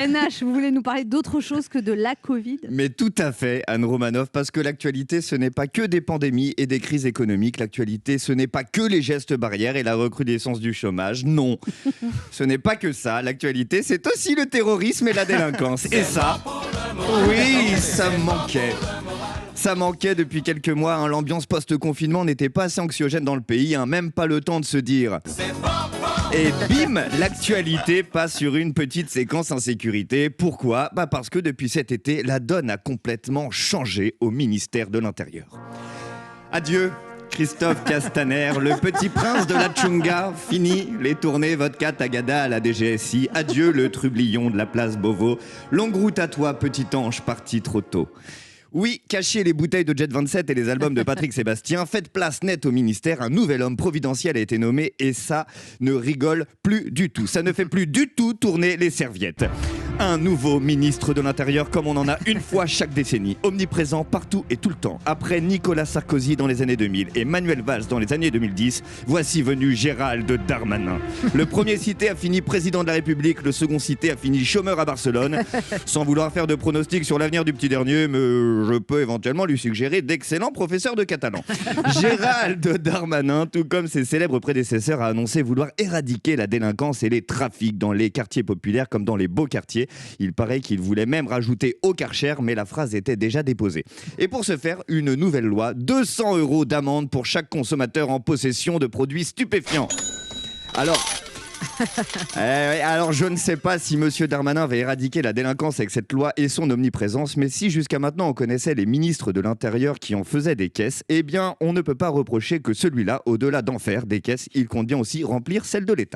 NH, vous voulez nous parler d'autre chose que de la Covid? Mais tout à fait, Anne Romanoff, parce que l'actualité, ce n'est pas que des pandémies et des crises économiques. L'actualité, ce n'est pas que les gestes barrières et la recrudescence du chômage. Non, ce n'est pas que ça. L'actualité, c'est aussi le terrorisme et la délinquance. Et ça, oui, ça me manquait. Ça manquait depuis quelques mois. Hein. L'ambiance post-confinement n'était pas assez anxiogène dans le pays. Hein. Même pas le temps de se dire... Et bim, l'actualité passe sur une petite séquence insécurité. Pourquoi ? Parce que depuis cet été, la donne a complètement changé au ministère de l'Intérieur. Adieu Christophe Castaner, le petit prince de la Tchunga. Fini les tournées vodka tagada à la DGSI. Adieu le trublion de la place Beauvau. Longue route à toi, petit ange parti trop tôt. Oui, cachez les bouteilles de Jet 27 et les albums de Patrick Sébastien. Faites place nette au ministère. Un nouvel homme providentiel a été nommé et ça ne rigole plus du tout. Ça ne fait plus du tout tourner les serviettes. Un nouveau ministre de l'Intérieur comme on en a une fois chaque décennie. Omniprésent partout et tout le temps. Après Nicolas Sarkozy dans les années 2000 et Manuel Valls dans les années 2010, voici venu Gérald Darmanin. Le premier cité a fini président de la République, le second cité a fini chômeur à Barcelone. Sans vouloir faire de pronostics sur l'avenir du petit dernier, mais je peux éventuellement lui suggérer d'excellents professeurs de catalan. Gérald Darmanin, tout comme ses célèbres prédécesseurs, a annoncé vouloir éradiquer la délinquance et les trafics dans les quartiers populaires comme dans les beaux quartiers. Il paraît qu'il voulait même rajouter au Karcher, mais la phrase était déjà déposée. Et pour ce faire, une nouvelle loi, 200 € d'amende pour chaque consommateur en possession de produits stupéfiants. Alors je ne sais pas si Monsieur Darmanin va éradiquer la délinquance avec cette loi et son omniprésence, mais si jusqu'à maintenant on connaissait les ministres de l'Intérieur qui en faisaient des caisses, eh bien on ne peut pas reprocher que celui-là, au-delà d'en faire des caisses, il compte bien aussi remplir celles de l'État.